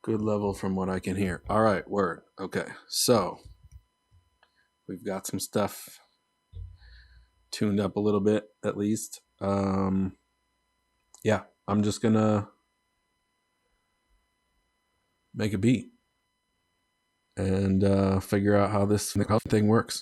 Good level from what I can hear. All right, word. Okay, so we've got some stuff tuned up a little bit, at least. Yeah, I'm just gonna make a beat and figure out how this thing works.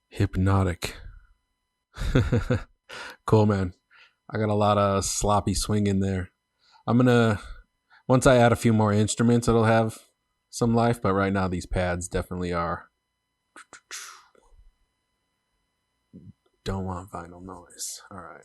Hypnotic. Cool, man. I got a lot of sloppy swing in there. Once I add a few more instruments, it'll have some life, but right now these pads definitely are. Don't want vinyl noise. All right.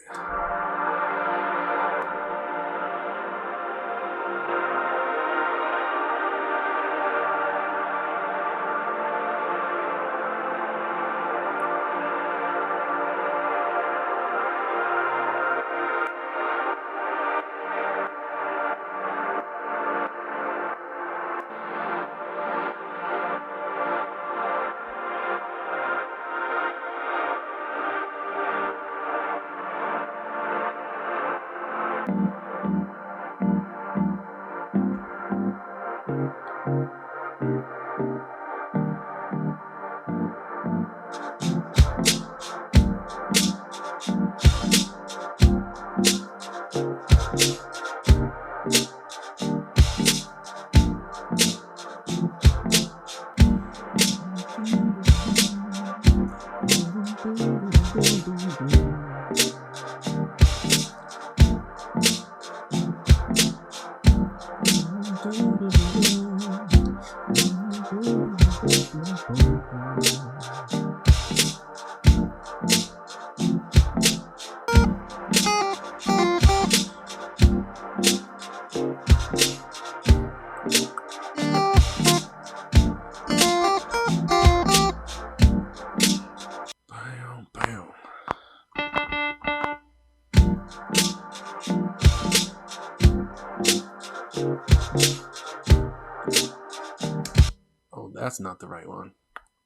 Oh, that's not the right one.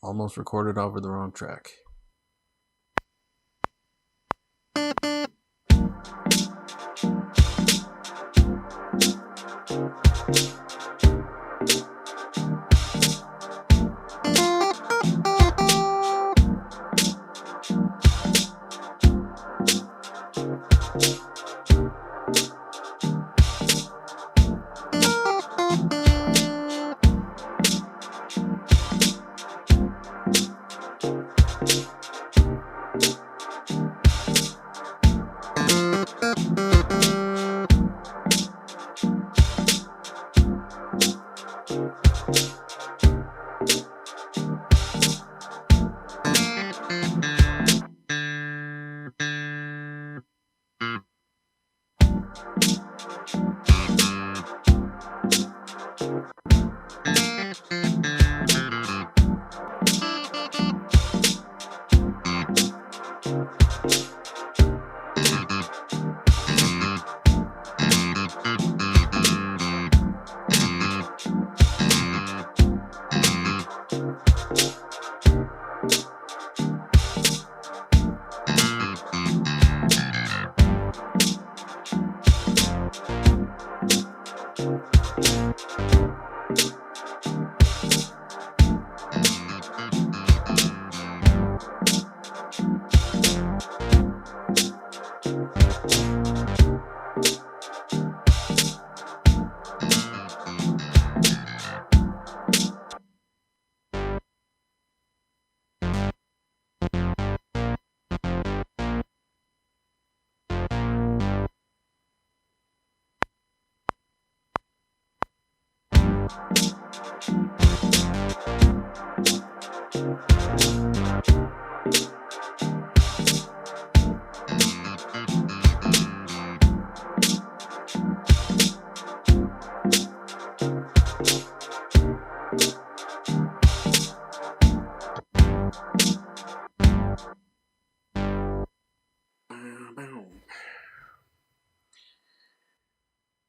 Almost recorded over the wrong track.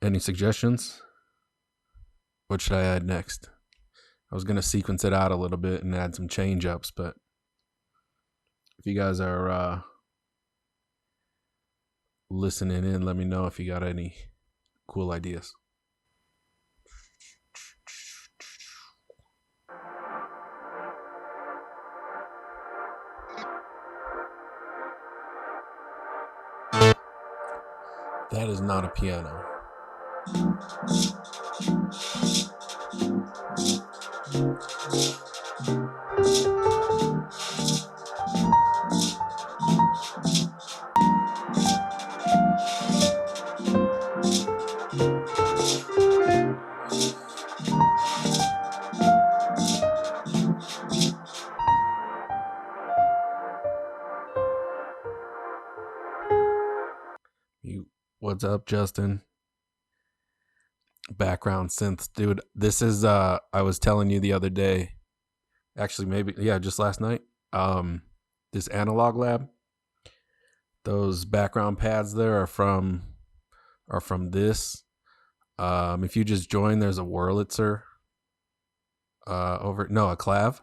Any suggestions? What should I add next? I was going to sequence it out a little bit and add some change ups, but if you guys are listening in, let me know if you got any cool ideas. That is not a piano. What's up, Justin? Background synths, dude. This is I was telling you the other day, actually maybe just last night. This Analog Lab, those background pads there are from this. If you just join, there's a Wurlitzer a clav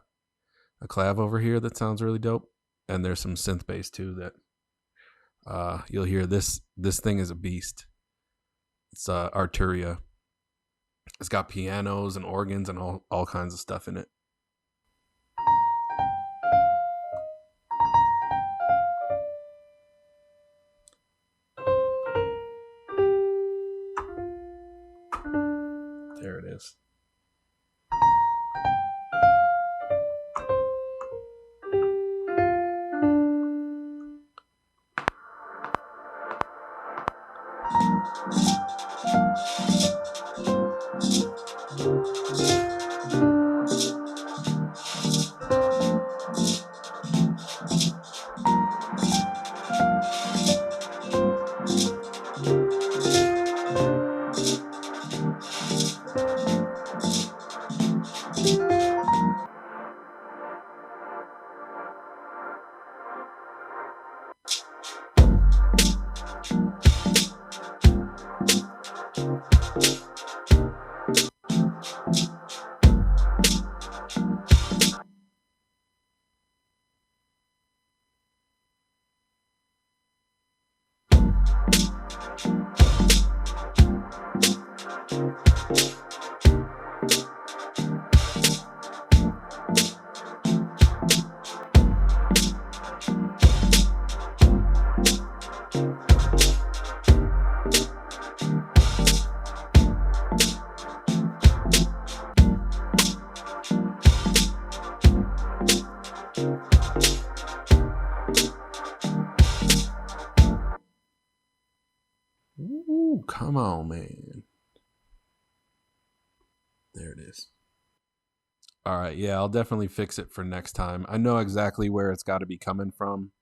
over here that sounds really dope, and there's some synth bass too that you'll hear. This thing is a beast. It's Arturia. It's got pianos and organs and all kinds of stuff in it. There it is. Ooh, come on, man. There it is. All right, yeah, I'll definitely fix it for next time. I know exactly where it's got to be coming from.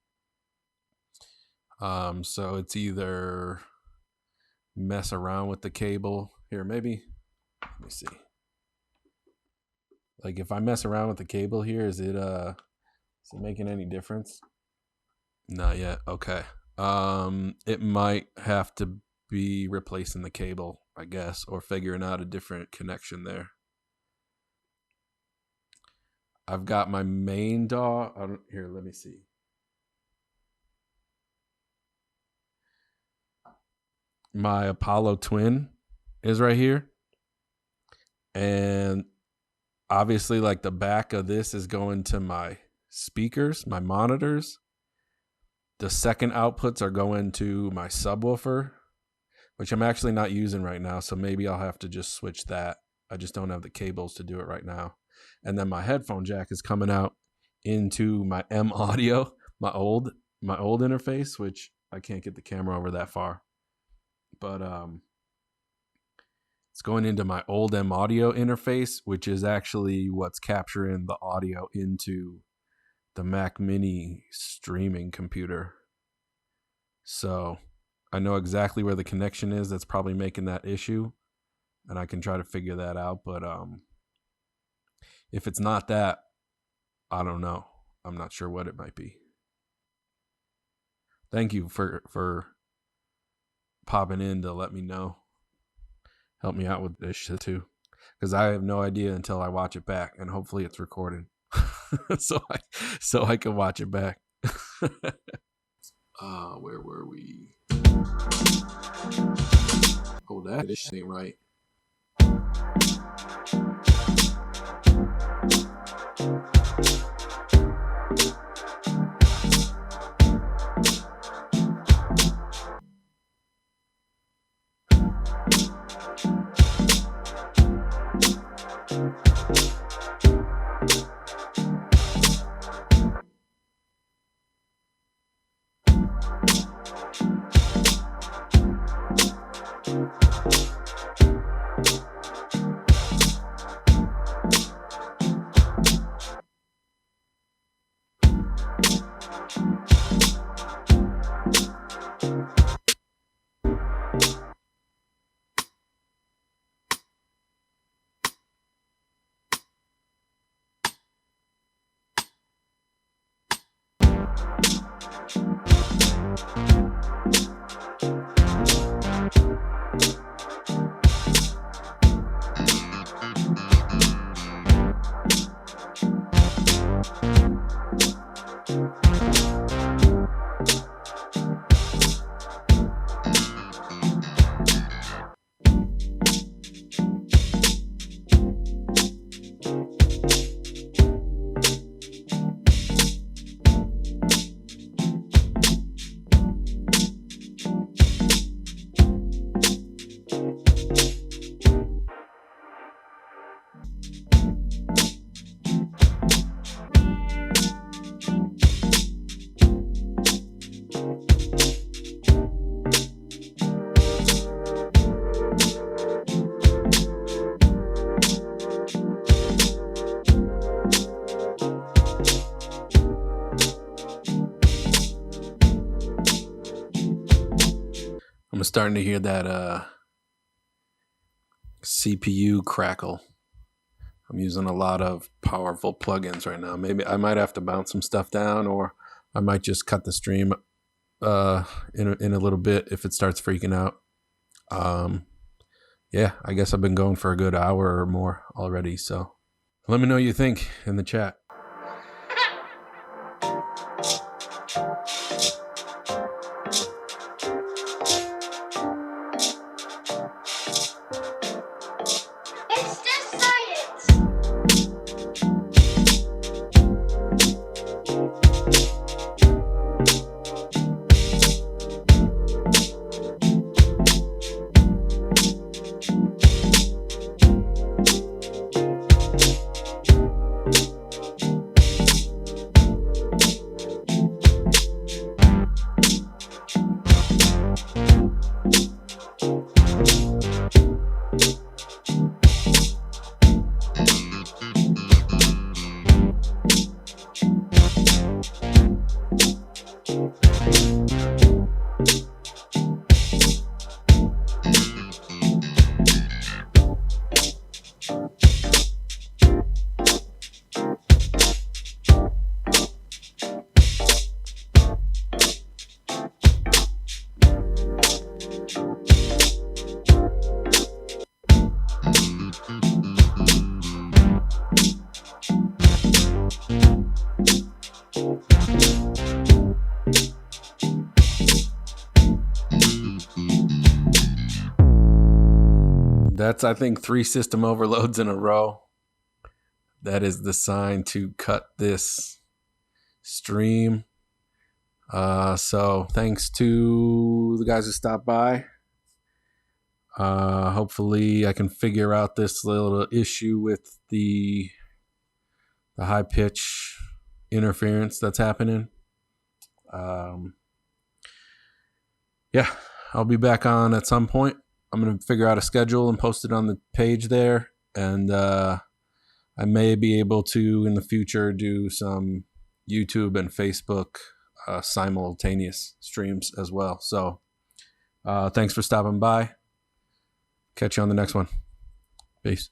So it's either mess around with the cable. Here, maybe. Let me see. Like if I mess around with the cable here, is it making any difference? Not yet. Okay. It might have to be replacing the cable, I guess, or figuring out a different connection there. I've got my main DAW. Here, let me see. My Apollo Twin is right here. And obviously, like the back of this is going to my speakers, my monitors. The second outputs are going to my subwoofer, which I'm actually not using right now. So maybe I'll have to just switch that. I just don't have the cables to do it right now. And then my headphone jack is coming out into my M audio, my old interface, which I can't get the camera over that far. But it's going into my old M audio interface, which is actually what's capturing the audio into the Mac Mini streaming computer. So I know exactly where the connection is that's probably making that issue, and I can try to figure that out. But if it's not that, I don't know. I'm not sure what it might be. Thank you for popping in to let me know. Help me out with this shit too, because I have no idea until I watch it back, and hopefully it's recording, so I can watch it back. Where were we? Oh, this ain't right. I'm starting to hear that CPU crackle. I'm using a lot of powerful plugins right now. Maybe I might have to bounce some stuff down, or I might just cut the stream in a little bit if it starts freaking out. Yeah, I guess I've been going for a good hour or more already. So let me know what you think in the chat. That's, I think, 3 system overloads in a row. That is the sign to cut this stream. So thanks to the guys who stopped by. Hopefully I can figure out this little issue with the high pitch interference that's happening. Yeah, I'll be back on at some point. I'm going to figure out a schedule and post it on the page there. And I may be able to, in the future, do some YouTube and Facebook simultaneous streams as well. So thanks for stopping by. Catch you on the next one. Peace.